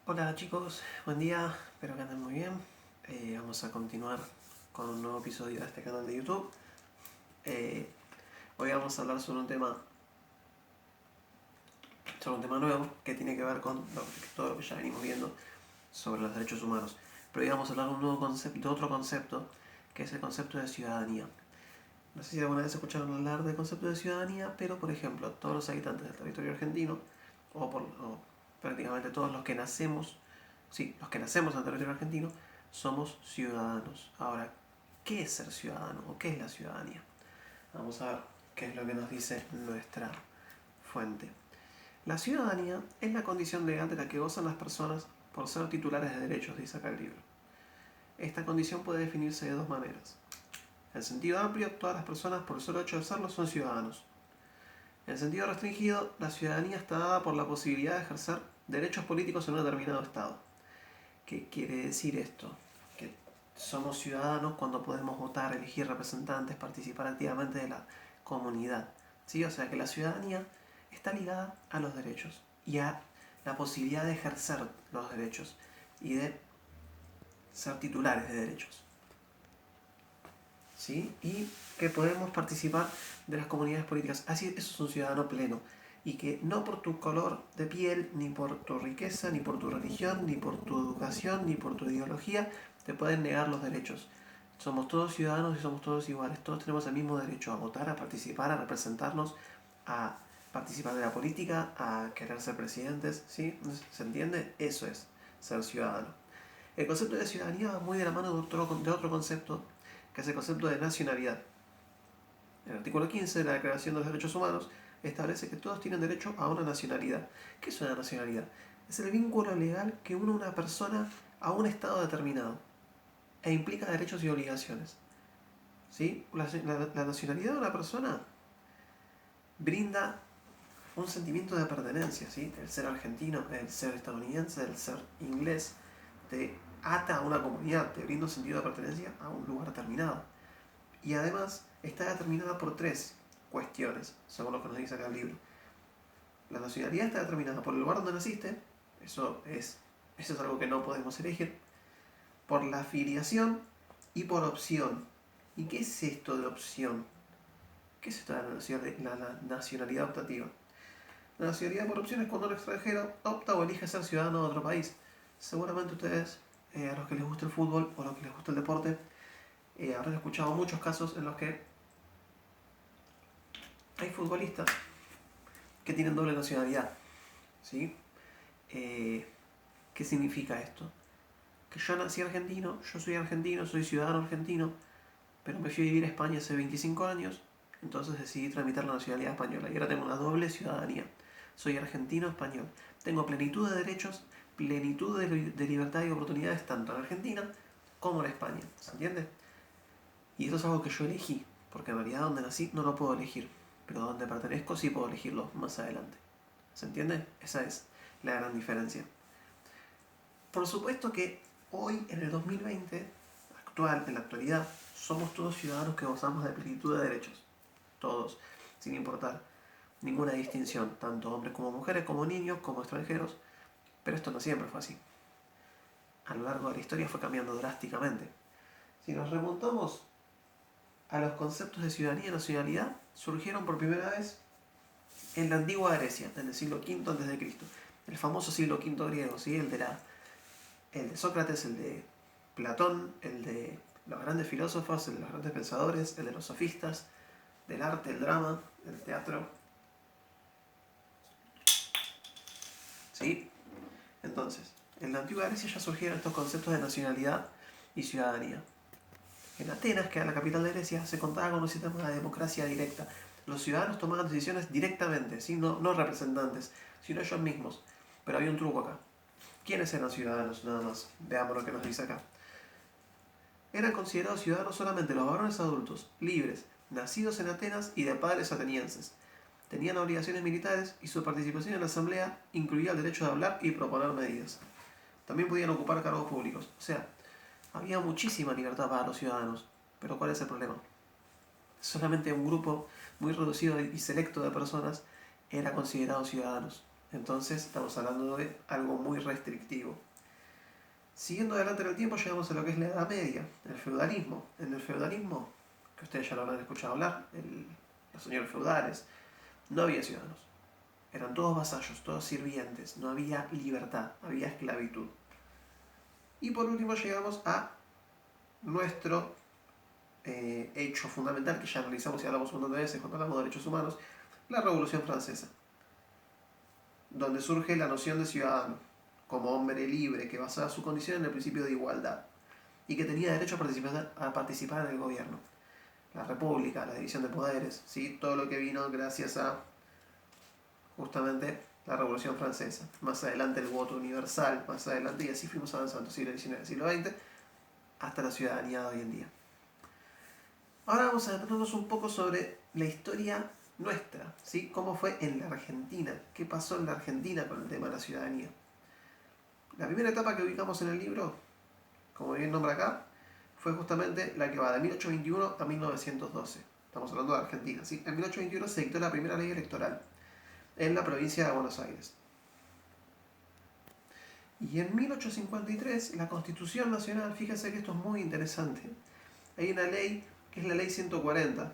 Hola chicos, buen día, espero que anden muy bien. Vamos a continuar con un nuevo episodio de este canal de YouTube. Hoy vamos a hablar sobre un tema nuevo que tiene que ver con todo lo que ya venimos viendo sobre los derechos humanos. Pero hoy vamos a hablar de un nuevo concepto, de otro concepto, que es el concepto de ciudadanía. No sé si alguna vez escucharon hablar del concepto de ciudadanía, pero por ejemplo, todos los habitantes del territorio argentino, o prácticamente todos los que nacemos, los que nacemos en el territorio argentino, somos ciudadanos. Ahora, ¿qué es ser ciudadano o qué es la ciudadanía? Vamos a ver qué es lo que nos dice nuestra fuente. La ciudadanía es la condición legal de la que gozan las personas por ser titulares de derechos, dice acá el libro. Esta condición puede definirse de dos maneras. En sentido amplio, todas las personas por el solo hecho de serlo son ciudadanos. En sentido restringido, la ciudadanía está dada por la posibilidad de ejercer derechos políticos en un determinado estado. ¿Qué quiere decir esto? Que somos ciudadanos cuando podemos votar, elegir representantes, participar activamente de la comunidad. ¿Sí? O sea que la ciudadanía está ligada a los derechos y a la posibilidad de ejercer los derechos y de ser titulares de derechos. ¿Sí? Y que podemos participar de las comunidades políticas. Así, eso es un ciudadano pleno. Y que no por tu color de piel, ni por tu riqueza, ni por tu religión, ni por tu educación, ni por tu ideología, te pueden negar los derechos. Somos todos ciudadanos y somos todos iguales. Todos tenemos el mismo derecho a votar, a participar, a representarnos, a participar de la política, a querer ser presidentes. ¿Sí? ¿Se entiende? Eso es ser ciudadano. El concepto de ciudadanía va muy de la mano de otro concepto, que es el concepto de nacionalidad. El artículo 15 de la Declaración de los Derechos Humanos establece que todos tienen derecho a una nacionalidad. ¿Qué es una nacionalidad? Es el vínculo legal que une a una persona a un estado determinado e implica derechos y obligaciones. ¿Sí? La nacionalidad de una persona brinda un sentimiento de pertenencia. ¿Sí? El ser argentino, el ser estadounidense, el ser inglés, te ata a una comunidad, te brinda un sentido de pertenencia a un lugar determinado. Y además está determinada por tres cuestiones, según lo que nos dice acá el libro. La nacionalidad está determinada por el lugar donde naciste, eso es algo que no podemos elegir, por la filiación y por opción. ¿Y qué es esto de opción? ¿Qué es esto de la nacionalidad optativa? La nacionalidad por opción es cuando un extranjero opta o elige ser ciudadano de otro país. Seguramente ustedes, a los que les gusta el fútbol o a los que les gusta el deporte, habrán escuchado muchos casos en los que hay futbolistas que tienen doble nacionalidad. ¿Sí? ¿Qué significa esto? Que yo nací argentino, yo soy argentino, soy ciudadano argentino, pero me fui a vivir a España hace 25 años, entonces decidí tramitar la nacionalidad española y ahora tengo una doble ciudadanía. Soy argentino-español. Tengo plenitud de derechos, plenitud de libertad y oportunidades tanto en Argentina como en España. ¿Se entiende? Y eso es algo que yo elegí, porque en realidad donde nací no lo puedo elegir, pero donde pertenezco sí puedo elegirlo más adelante. ¿Se entiende? Esa es la gran diferencia. Por supuesto que hoy, en el 2020, en la actualidad, somos todos ciudadanos que gozamos de plenitud de derechos. Todos, sin importar ninguna distinción, tanto hombres como mujeres, como niños, como extranjeros. Pero esto no siempre fue así. A lo largo de la historia fue cambiando drásticamente. Si nos remontamos a los conceptos de ciudadanía y nacionalidad, surgieron por primera vez en la antigua Grecia, en el siglo V a.C. El famoso siglo V griego, ¿sí? el de Sócrates, el de Platón, el de los grandes filósofos, el de los grandes pensadores, el de los sofistas, del arte, el drama, el teatro. ¿Sí? Entonces, en la antigua Grecia ya surgieron estos conceptos de nacionalidad y ciudadanía. En Atenas, que era la capital de Grecia, se contaba con un sistema de democracia directa. Los ciudadanos tomaban decisiones directamente, ¿sí? no representantes, sino ellos mismos. Pero había un truco acá. ¿Quiénes eran ciudadanos? Nada más. Veamos lo que nos dice acá. Eran considerados ciudadanos solamente los varones adultos, libres, nacidos en Atenas y de padres atenienses. Tenían obligaciones militares y su participación en la asamblea incluía el derecho de hablar y proponer medidas. También podían ocupar cargos públicos. O sea, había muchísima libertad para los ciudadanos. Pero ¿cuál es el problema? Solamente un grupo muy reducido y selecto de personas era considerado ciudadanos. Entonces estamos hablando de algo muy restrictivo. Siguiendo adelante en el tiempo llegamos a lo que es la Edad Media, el feudalismo. En el feudalismo, que ustedes ya lo habrán escuchado hablar, los señores feudales, no había ciudadanos. Eran todos vasallos, todos sirvientes, no había libertad, había esclavitud. Y por último llegamos a nuestro hecho fundamental, que ya analizamos y hablamos un montón de veces cuando hablamos de derechos humanos, la Revolución Francesa, donde surge la noción de ciudadano, como hombre libre que basaba su condición en el principio de igualdad y que tenía derecho a participar en el gobierno. La república, la división de poderes, ¿sí? Todo lo que vino gracias a justamente la Revolución Francesa. Más adelante el voto universal, más adelante, y así fuimos avanzando, siglo XIX, siglo XX, hasta la ciudadanía de hoy en día. Ahora vamos a detenernos un poco sobre la historia nuestra, ¿sí? Cómo fue en la Argentina, qué pasó en la Argentina con el tema de la ciudadanía. La primera etapa que ubicamos en el libro, como bien nombra acá, fue justamente la que va de 1821 a 1912. Estamos hablando de Argentina, ¿sí? En 1821 se dictó la primera ley electoral en la provincia de Buenos Aires. Y en 1853 la Constitución Nacional, fíjense que esto es muy interesante, hay una ley que es la ley 140.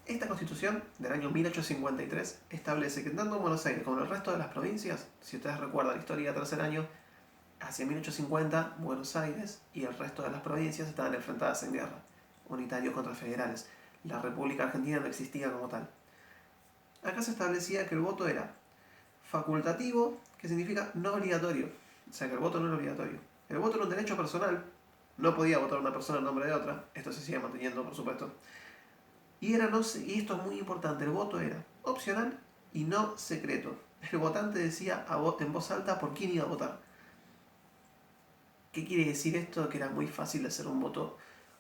Esta Constitución del año 1853 establece que tanto en Buenos Aires como en el resto de las provincias, si ustedes recuerdan la historia de tercer año, hacia 1850 Buenos Aires y el resto de las provincias estaban enfrentadas en guerra, unitarios contra federales. La República Argentina no existía como tal. Acá se establecía que el voto era facultativo, que significa no obligatorio. O sea que el voto no era obligatorio. El voto era un derecho personal, no podía votar una persona en nombre de otra, esto se sigue manteniendo por supuesto. Y esto es muy importante, el voto era opcional y no secreto. El votante decía en voz alta por quién iba a votar. ¿Qué quiere decir esto? Que era muy fácil hacer un voto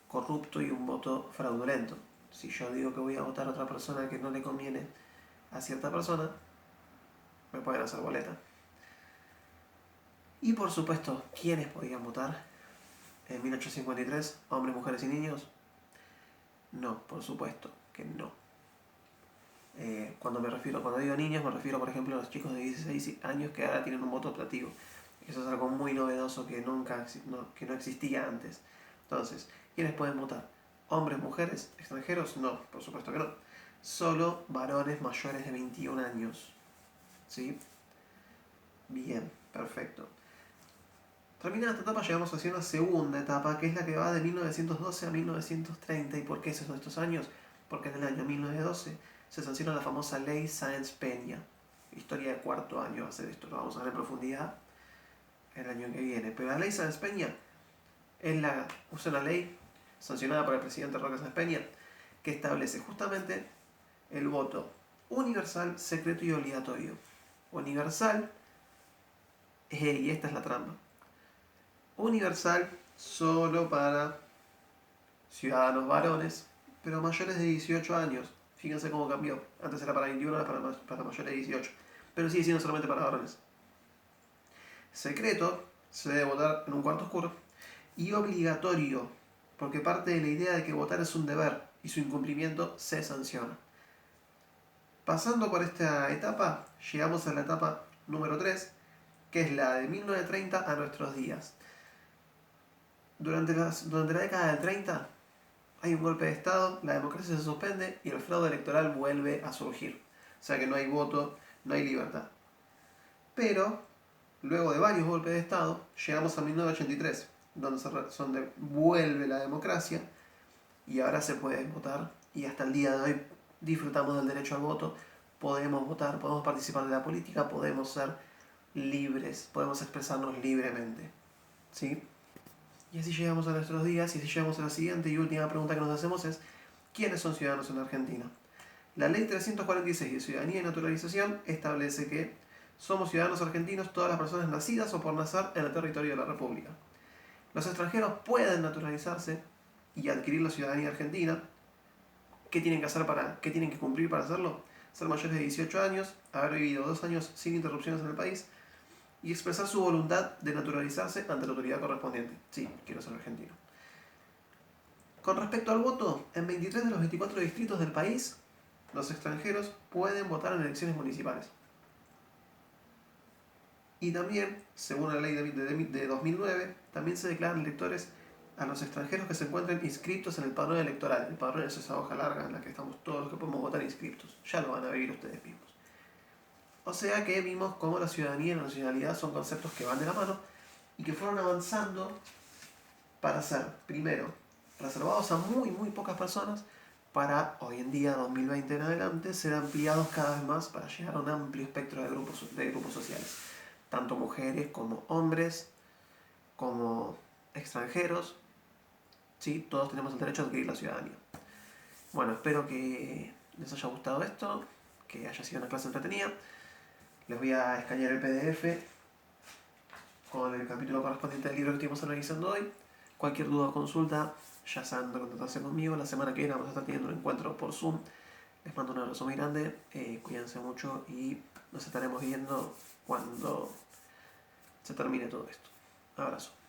corrupto y un voto fraudulento. Si yo digo que voy a votar a otra persona que no le conviene a cierta persona, me pueden hacer boleta. Y por supuesto, ¿quiénes podían votar en 1853? ¿Hombres, mujeres y niños? No, por supuesto que no. Cuando digo niños, me refiero por ejemplo a los chicos de 16 años que ahora tienen un voto optativo. Eso es algo muy novedoso que que no existía antes. Entonces, ¿quiénes pueden votar? ¿Hombres, mujeres, extranjeros? No, por supuesto que no. Solo varones mayores de 21 años. ¿Sí? Bien, perfecto. Terminada esta etapa llegamos hacia una segunda etapa, que es la que va de 1912 a 1930. ¿Y por qué son estos años? Porque en el año 1912 se sanciona la famosa Ley Sáenz-Peña. Historia de cuarto año va a ser esto, lo vamos a ver en profundidad el año que viene. Pero la Ley Sáenz-Peña es una ley sancionada por el presidente Roque Sáenz Peña que establece justamente el voto universal, secreto y obligatorio. Universal, y esta es la trampa, universal solo para ciudadanos varones, pero mayores de 18 años. Fíjense cómo cambió. Antes era para 21, ahora para mayores de 18. Pero sigue siendo solamente para varones. Secreto, se debe votar en un cuarto oscuro. Y obligatorio, porque parte de la idea de que votar es un deber y su incumplimiento se sanciona. Pasando por esta etapa, llegamos a la etapa número 3, que es la de 1930 a nuestros días. Durante la década del 30 hay un golpe de Estado, la democracia se suspende y el fraude electoral vuelve a surgir. O sea que no hay voto, no hay libertad. Pero, luego de varios golpes de Estado, llegamos a 1983, donde vuelve la democracia y ahora se puede votar. Y hasta el día de hoy disfrutamos del derecho al voto, podemos votar, podemos participar de la política, podemos ser libres, podemos expresarnos libremente. ¿Sí? Y así llegamos a nuestros días, y así llegamos a la siguiente y última pregunta que nos hacemos es: ¿quiénes son ciudadanos en Argentina? La Ley 346 de Ciudadanía y Naturalización establece que somos ciudadanos argentinos todas las personas nacidas o por nacer en el territorio de la República. Los extranjeros pueden naturalizarse y adquirir la ciudadanía argentina. ¿Qué tienen que cumplir para hacerlo? Ser mayores de 18 años, haber vivido 2 años sin interrupciones en el país y expresar su voluntad de naturalizarse ante la autoridad correspondiente. Sí, quiero ser argentino. Con respecto al voto, en 23 de los 24 distritos del país, los extranjeros pueden votar en elecciones municipales. Y también, según la ley de 2009, también se declaran electores a los extranjeros que se encuentren inscritos en el padrón electoral. El padrón es esa hoja larga en la que estamos todos los que podemos votar inscriptos. Ya lo van a vivir ustedes mismos. O sea que vimos cómo la ciudadanía y la nacionalidad son conceptos que van de la mano y que fueron avanzando para ser, primero, reservados a muy pocas personas, para hoy en día, 2020 en adelante, ser ampliados cada vez más para llegar a un amplio espectro de grupos sociales. Tanto mujeres como hombres, como extranjeros, ¿sí? Todos tenemos el derecho a adquirir la ciudadanía. Bueno, espero que les haya gustado esto, que haya sido una clase entretenida. Les voy a escanear el PDF con el capítulo correspondiente al libro que estuvimos analizando hoy. Cualquier duda o consulta, ya saben de contactarse conmigo. La semana que viene vamos a estar teniendo un encuentro por Zoom. Les mando un abrazo muy grande, cuídense mucho y nos estaremos viendo cuando se termine todo esto. Abrazo.